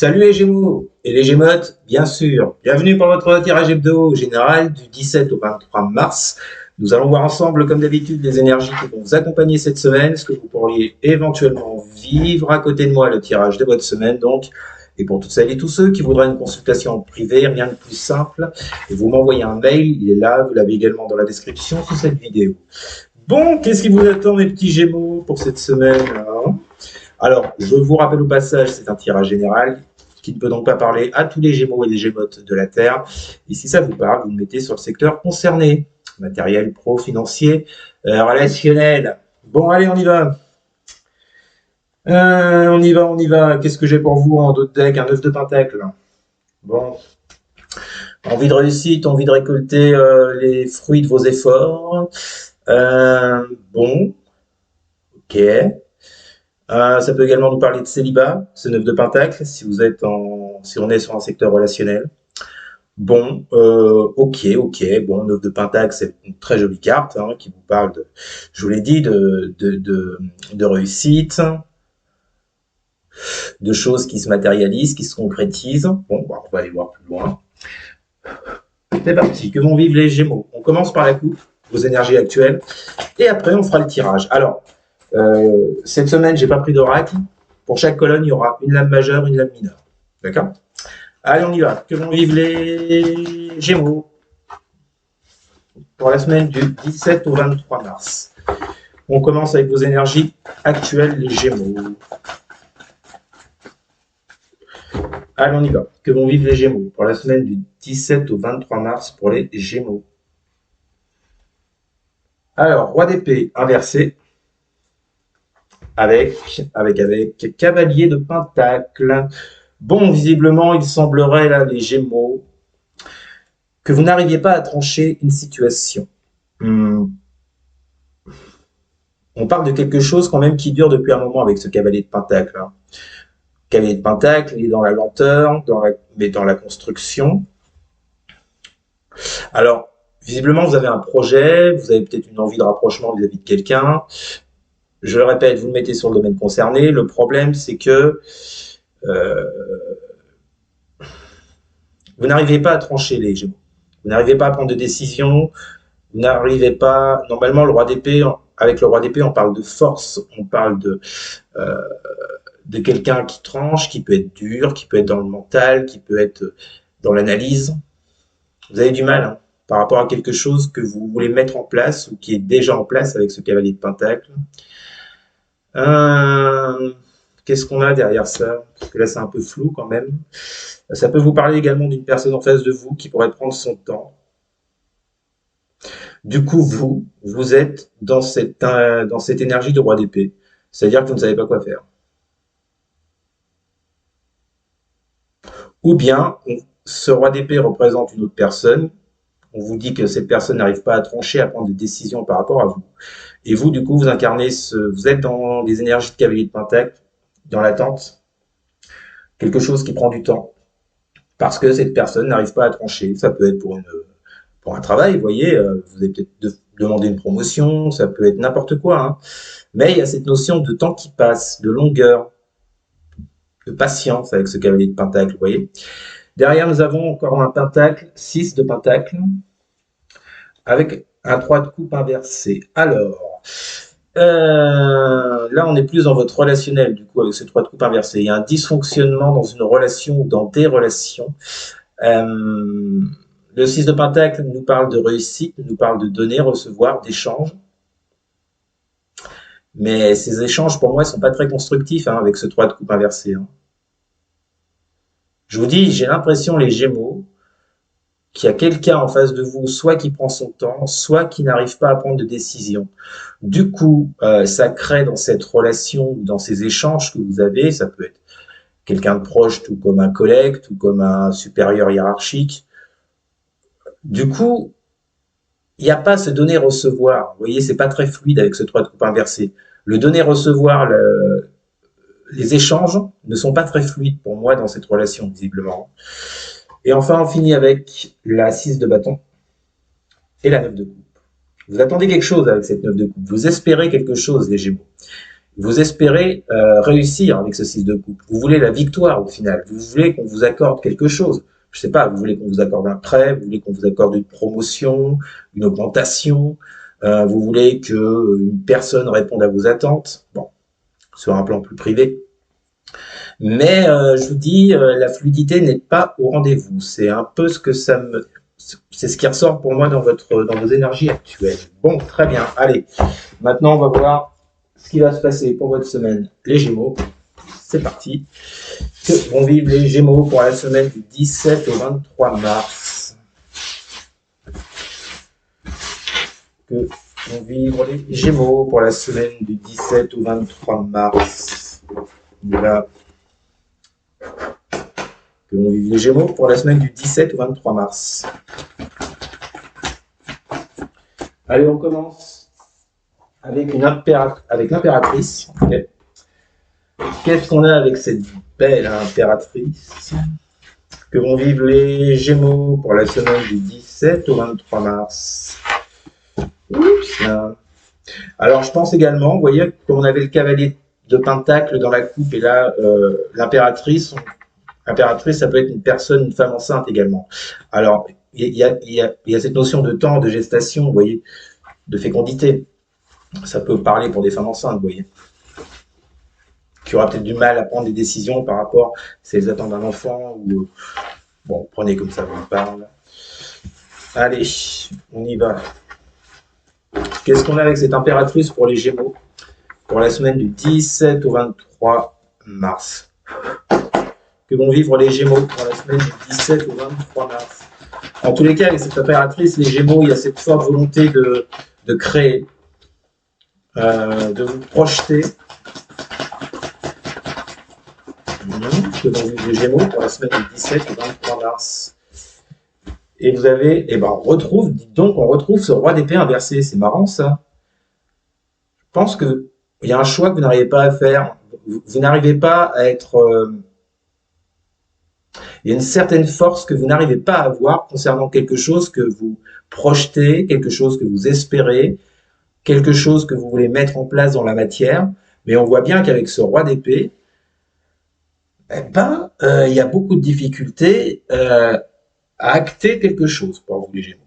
Salut les Gémeaux et les Gémotes, bien sûr. Bienvenue pour votre tirage hebdo général du 17 au 23 mars. Nous allons voir ensemble, comme d'habitude, les énergies qui vont vous accompagner cette semaine, ce que vous pourriez éventuellement vivre à côté de moi, le tirage de votre semaine donc. Et pour toutes celles et tous ceux qui voudraient une consultation privée, rien de plus simple, vous m'envoyez un mail, il est là, vous l'avez également dans la description sous cette vidéo. Bon, qu'est-ce qui vous attend mes petits Gémeaux pour cette semaine hein? Alors, je vous rappelle au passage, c'est un tirage général qui ne peut donc pas parler à tous les Gémeaux et les Gémotes de la Terre. Et si ça vous parle, vous le mettez sur le secteur concerné. Matériel, pro, financier, relationnel. Bon, allez, on y va. On y va. Qu'est-ce que j'ai pour vous en dos de deck? Un 9 de pentacle. Bon. Envie de réussite, envie de récolter les fruits de vos efforts. Bon. Ok. Ça peut également nous parler de célibat, ce 9 de pentacle, si on est sur un secteur relationnel. Bon, ok, bon, 9 de pentacle, c'est une très jolie carte hein, qui vous parle, je vous l'ai dit, de réussite, de choses qui se matérialisent, qui se concrétisent. Bon, on va aller voir plus loin. C'est parti, que vont vivre les Gémeaux? On commence par la coupe, vos énergies actuelles, et après on fera le tirage. Alors, cette semaine, j'ai pas pris d'oracle. Pour chaque colonne, il y aura une lame majeure, une lame mineure. D'accord? Allez, on y va. Que vont vivre les Gémeaux pour la semaine du 17 au 23 mars? On commence avec vos énergies actuelles, les Gémeaux. Allez, on y va. Que vont vivre les Gémeaux pour la semaine du 17 au 23 mars pour les Gémeaux? Alors, roi d'épée inversé. Avec cavalier de pentacle. Bon, visiblement, il semblerait, là, les Gémeaux, que vous n'arriviez pas à trancher une situation. On parle de quelque chose quand même qui dure depuis un moment avec ce cavalier de pentacle. Hein. Cavalier de pentacle, il est dans la lenteur, mais dans la construction. Alors, visiblement, vous avez un projet, vous avez peut-être une envie de rapprochement vis-à-vis de quelqu'un. Je le répète, vous le mettez sur le domaine concerné. Le problème, c'est que vous n'arrivez pas à trancher les Gémeaux. Vous n'arrivez pas à prendre de décision. Vous n'arrivez pas. Normalement, le roi d'épée, avec le roi d'épée, on parle de force, on parle de quelqu'un qui tranche, qui peut être dur, qui peut être dans le mental, qui peut être dans l'analyse. Vous avez du mal hein, par rapport à quelque chose que vous voulez mettre en place ou qui est déjà en place avec ce cavalier de pentacle. Qu'est-ce qu'on a derrière ça? Parce que là, c'est un peu flou quand même. Ça peut vous parler également d'une personne en face de vous qui pourrait prendre son temps. Du coup, vous êtes dans cette énergie de roi d'épée. C'est-à-dire que vous ne savez pas quoi faire. Ou bien, ce roi d'épée représente une autre personne. On vous dit que cette personne n'arrive pas à trancher, à prendre des décisions par rapport à vous. Et vous, du coup, vous incarnez vous êtes dans les énergies de cavalier de pentacle, dans l'attente. Quelque chose qui prend du temps. Parce que cette personne n'arrive pas à trancher. Ça peut être pour un travail, vous voyez, vous avez peut-être demandé une promotion, ça peut être n'importe quoi. Hein. Mais il y a cette notion de temps qui passe, de longueur, de patience avec ce cavalier de pentacle, vous voyez. Derrière, nous avons encore un pentacle, 6 de pentacle, avec un 3 de coupe inversé. Alors, là, on est plus dans votre relationnel, du coup, avec ce 3 de coupe inversé. Il y a un dysfonctionnement dans une relation ou dans des relations. Le 6 de pentacle nous parle de réussite, nous parle de donner, recevoir, d'échanges. Mais ces échanges, pour moi, ne sont pas très constructifs hein, avec ce 3 de coupe inversé. Hein. Je vous dis, j'ai l'impression, les Gémeaux, qu'il y a quelqu'un en face de vous, soit qui prend son temps, soit qui n'arrive pas à prendre de décision. Du coup, ça crée dans cette relation, dans ces échanges que vous avez, ça peut être quelqu'un de proche, tout comme un collègue, tout comme un supérieur hiérarchique. Du coup, il n'y a pas ce donner-recevoir. Vous voyez, c'est pas très fluide avec ce 3 de coupe inversé. Le donner-recevoir, les échanges ne sont pas très fluides pour moi dans cette relation, visiblement. Et enfin, on finit avec la 6 de bâton et la 9 de coupe. Vous attendez quelque chose avec cette 9 de coupe. Vous espérez quelque chose, les Gémeaux. Vous espérez réussir avec ce 6 de coupe. Vous voulez la victoire au final. Vous voulez qu'on vous accorde quelque chose. Je sais pas, vous voulez qu'on vous accorde un prêt, vous voulez qu'on vous accorde une promotion, une augmentation, vous voulez qu'une personne réponde à vos attentes. Bon, sur un plan plus privé. Mais je vous dis, la fluidité n'est pas au rendez-vous. C'est un peu ce que c'est ce qui ressort pour moi dans vos énergies actuelles. Bon, très bien. Allez, maintenant on va voir ce qui va se passer pour votre semaine. Les Gémeaux, c'est parti. Que vont vivre les Gémeaux pour la semaine du 17 au 23 mars? Que vont vivre les Gémeaux pour la semaine du 17 au 23 mars? Voilà. Que vont vivre les Gémeaux pour la semaine du 17 au 23 mars. Allez, on commence avec l'impératrice. Okay. Qu'est-ce qu'on a avec cette belle impératrice? Que vont vivre les Gémeaux pour la semaine du 17 au 23 mars? Oups, là. Alors, je pense également, vous voyez, comme on avait le cavalier de Pentacle dans la coupe et là, l'impératrice, ça peut être une personne, une femme enceinte également. Alors, il y a cette notion de temps, de gestation, vous voyez, de fécondité. Ça peut parler pour des femmes enceintes, vous voyez, qui aura peut-être du mal à prendre des décisions par rapport si elles attendent un enfant ou... Bon, prenez comme ça vous parle. Allez, on y va. Qu'est-ce qu'on a avec cette impératrice pour les Gémeaux pour la semaine du 17 au 23 mars? Que vont vivre les Gémeaux pour la semaine du 17 au 23 mars? En tous les cas, avec cette impératrice, les Gémeaux, il y a cette forte volonté de créer, de vous projeter. Que vont vivre les Gémeaux pour la semaine du 17 au 23 mars? Et vous avez, on retrouve ce roi d'épée inversé. C'est marrant ça. Je pense qu'il y a un choix que vous n'arrivez pas à faire. Vous n'arrivez pas à être... il y a une certaine force que vous n'arrivez pas à avoir concernant quelque chose que vous projetez, quelque chose que vous espérez, quelque chose que vous voulez mettre en place dans la matière. Mais on voit bien qu'avec ce roi d'épée, il y a beaucoup de difficultés à acter quelque chose pour vous les Gémeaux.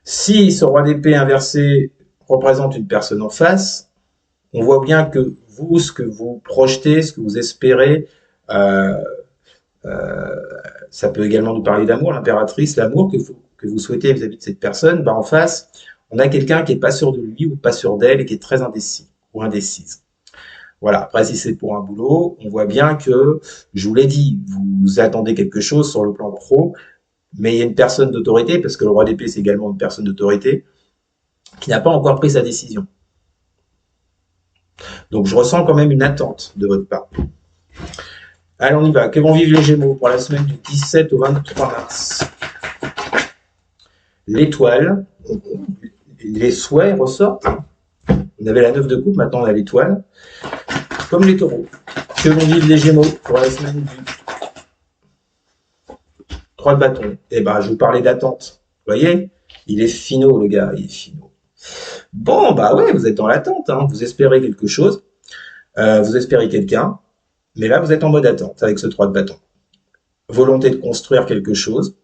Si ce roi d'épée inversé représente une personne en face, on voit bien que vous, ce que vous projetez, ce que vous espérez, ça peut également nous parler d'amour, l'impératrice, l'amour que vous souhaitez vis-à-vis de cette personne, en face, on a quelqu'un qui n'est pas sûr de lui ou pas sûr d'elle et qui est très indécis ou indécise. Voilà, après si c'est pour un boulot, on voit bien que, je vous l'ai dit, vous attendez quelque chose sur le plan pro, mais il y a une personne d'autorité, parce que le roi d'épée c'est également une personne d'autorité, qui n'a pas encore pris sa décision. Donc je ressens quand même une attente de votre part. Allez, on y va. Que vont vivre les Gémeaux pour la semaine du 17 au 23 mars? L'étoile, les souhaits ressortent. On avait la 9 de coupe, maintenant on a l'étoile. Comme les taureaux. Que vont vivre les Gémeaux pour la semaine du 3 de bâton? Je vous parlais d'attente. Vous voyez? Il est finot, le gars, il est finot. Bon, ouais, vous êtes dans l'attente, hein. Vous espérez quelque chose, vous espérez quelqu'un, mais là, vous êtes en mode attente avec ce 3 de bâton. Volonté de construire quelque chose,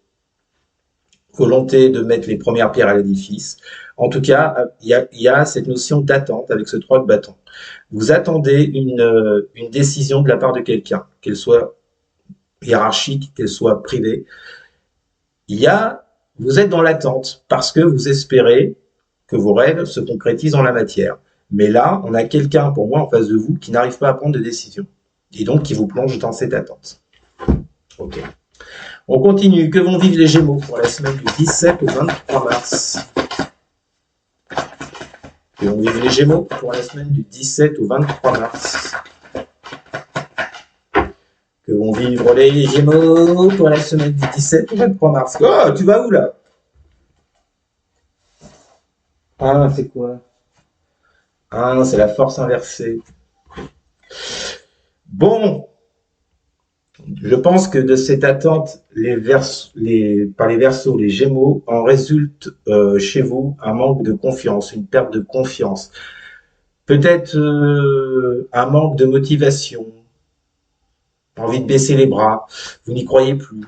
volonté de mettre les premières pierres à l'édifice. En tout cas, il y a cette notion d'attente avec ce 3 de bâton. Vous attendez une décision de la part de quelqu'un, qu'elle soit hiérarchique, qu'elle soit privée. Vous êtes dans l'attente parce que vous espérez que vos rêves se concrétisent en la matière. Mais là, on a quelqu'un pour moi en face de vous qui n'arrive pas à prendre de décision. Et donc qui vous plonge dans cette attente. Ok. On continue. Que vont vivre les Gémeaux pour la semaine du 17 au 23 mars? Que vont vivre les Gémeaux pour la semaine du 17 au 23 mars? Que vont vivre les Gémeaux pour la semaine du 17 au 23 mars? Oh, tu vas où là? Ah, c'est quoi? Ah non, c'est la force inversée. Bon, je pense que de cette attente, par les Verseaux, les Gémeaux, en résulte chez vous un manque de confiance, une perte de confiance. Peut-être un manque de motivation, envie de baisser les bras, vous n'y croyez plus.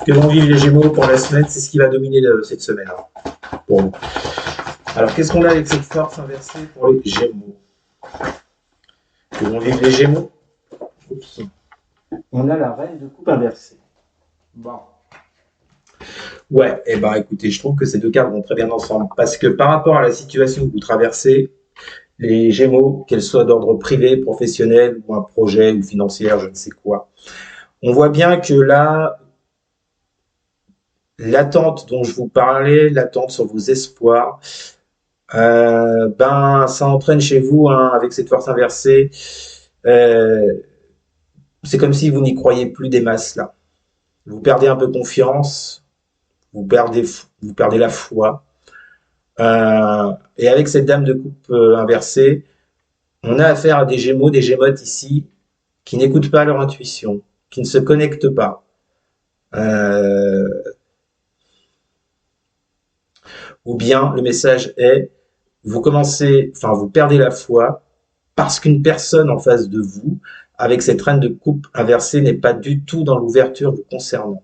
Que vont vivre les Gémeaux pour la semaine, c'est ce qui va dominer cette semaine. Pour vous. Alors, qu'est-ce qu'on a avec cette force inversée pour les Gémeaux? Que vont vivre les Gémeaux? Oups. On a la reine de coupe inversée. Bon. Ouais, et ben écoutez, je trouve que ces deux cartes vont très bien ensemble. Parce que par rapport à la situation que vous traversez, les Gémeaux, qu'elles soient d'ordre privé, professionnel, ou un projet, ou financière, je ne sais quoi, on voit bien que là, l'attente dont je vous parlais, l'attente sur vos espoirs, ben ça entraîne chez vous, hein, avec cette force inversée, euh, c'est comme si vous n'y croyez plus des masses là. Vous perdez un peu confiance, vous perdez la foi. Et avec cette dame de coupe inversée, on a affaire à des Gémeaux, des Gémotes ici, qui n'écoutent pas leur intuition, qui ne se connectent pas. Euh, ou bien le message est, vous perdez la foi parce qu'une personne en face de vous, avec cette reine de coupe inversée, n'est pas du tout dans l'ouverture vous concernant.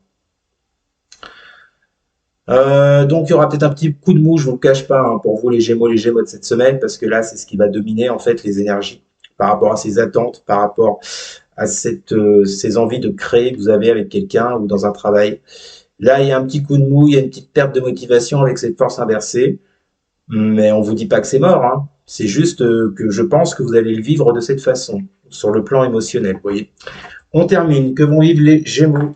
Donc il y aura peut-être un petit coup de mou, je vous le cache pas, hein, pour vous les Gémeaux de cette semaine, parce que là c'est ce qui va dominer en fait les énergies par rapport à ces attentes, par rapport à ces envies de créer que vous avez avec quelqu'un ou dans un travail. Là il y a un petit coup de mou, il y a une petite perte de motivation avec cette force inversée, mais on vous dit pas que c'est mort, hein. C'est juste que je pense que vous allez le vivre de cette façon, sur le plan émotionnel, vous voyez. On termine, que vont vivre les Gémeaux?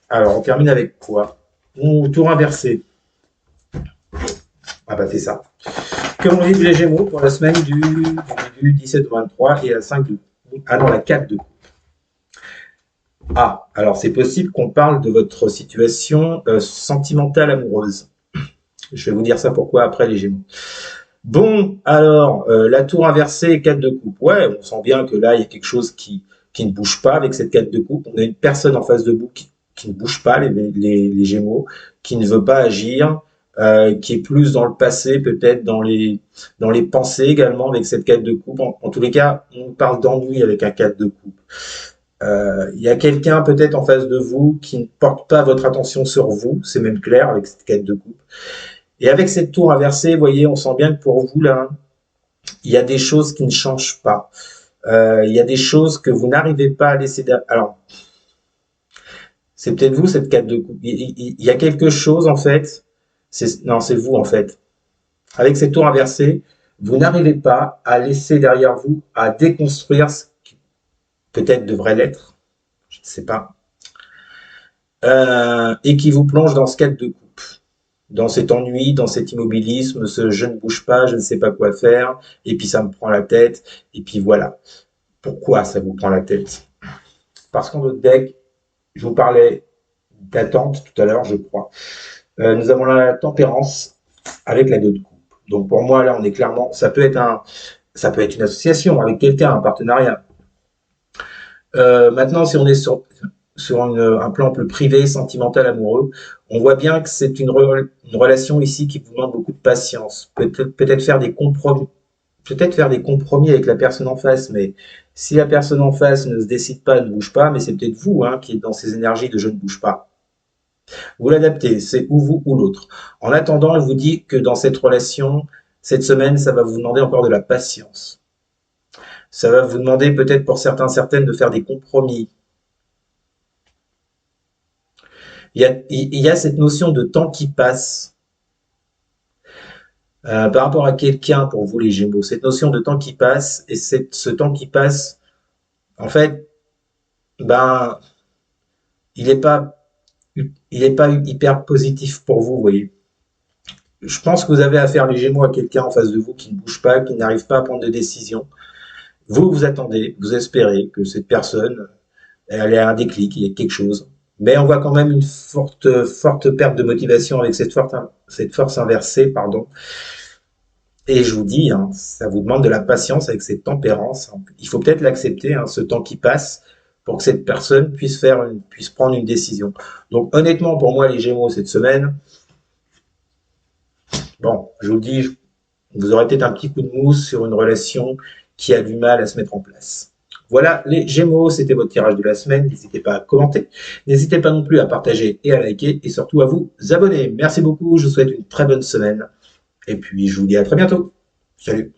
Alors on termine avec quoi? Tour inversé. Ah bah c'est ça. Que vont vivre les Gémeaux pour la semaine du 17 au 23 et la 5 de... Ah non, la 4 de... Ah, alors c'est possible qu'on parle de votre situation sentimentale amoureuse. Je vais vous dire ça pourquoi après les Gémeaux. Bon, alors, la tour inversée, 4 de coupe. Ouais, on sent bien que là, il y a quelque chose qui ne bouge pas avec cette 4 de coupe. On a une personne en face de vous qui ne bouge pas, les Gémeaux, qui ne veut pas agir, qui est plus dans le passé, peut-être dans les pensées également avec cette 4 de coupe. En tous les cas, on parle d'ennui avec un 4 de coupe. Il y a quelqu'un peut-être en face de vous qui ne porte pas votre attention sur vous, c'est même clair avec cette 4 de coupe. Et avec cette tour inversée, vous voyez, on sent bien que pour vous, là, il y a des choses qui ne changent pas. Il y a des choses que vous n'arrivez pas à laisser... Alors, c'est peut-être vous, cette 4 de coupe. Il y a quelque chose, en fait. Non, c'est vous, en fait. Avec cette tour inversée, vous n'arrivez pas à laisser derrière vous, à déconstruire ce qui peut-être devrait l'être. Je ne sais pas. Et qui vous plonge dans ce 4 de coupe. Dans cet ennui, dans cet immobilisme, ce je ne bouge pas, je ne sais pas quoi faire, et puis ça me prend la tête, et puis voilà. Pourquoi ça vous prend la tête? Parce qu'en votre deck, je vous parlais d'attente tout à l'heure, je crois. Nous avons la tempérance avec la 2 de coupe. Donc pour moi, là, on est clairement, ça peut être une association avec quelqu'un, un partenariat. Maintenant, si on est sur un plan plus privé, sentimental, amoureux, on voit bien que c'est une relation ici qui vous demande beaucoup de patience. Peut-être faire des compromis. Peut-être faire des compromis avec la personne en face, mais si la personne en face ne se décide pas, ne bouge pas, mais c'est peut-être vous, hein, qui êtes dans ces énergies de je ne bouge pas. Vous l'adaptez, c'est ou vous ou l'autre. En attendant, je vous dis que dans cette relation, cette semaine, ça va vous demander encore de la patience. Ça va vous demander peut-être pour certains, certaines de faire des compromis. Il y a cette notion de temps qui passe par rapport à quelqu'un pour vous les Gémeaux. Cette notion de temps qui passe et ce temps qui passe, en fait, ben, il n'est pas, il est pas hyper positif pour vous, vous voyez. Je pense que vous avez affaire les Gémeaux à quelqu'un en face de vous qui ne bouge pas, qui n'arrive pas à prendre de décision. Vous attendez, vous espérez que cette personne, elle ait un déclic, il y a quelque chose. Mais on voit quand même une forte perte de motivation avec cette force inversée, pardon. Et je vous dis, hein, ça vous demande de la patience avec cette tempérance. Il faut peut-être l'accepter, hein, ce temps qui passe, pour que cette personne puisse prendre une décision. Donc honnêtement, pour moi, les Gémeaux cette semaine, bon, je vous dis, Vous aurez peut-être un petit coup de mousse sur une relation qui a du mal à se mettre en place. Voilà les Gémeaux, c'était votre tirage de la semaine. N'hésitez pas à commenter, n'hésitez pas non plus à partager et à liker et surtout à vous abonner. Merci beaucoup, je vous souhaite une très bonne semaine et puis je vous dis à très bientôt. Salut!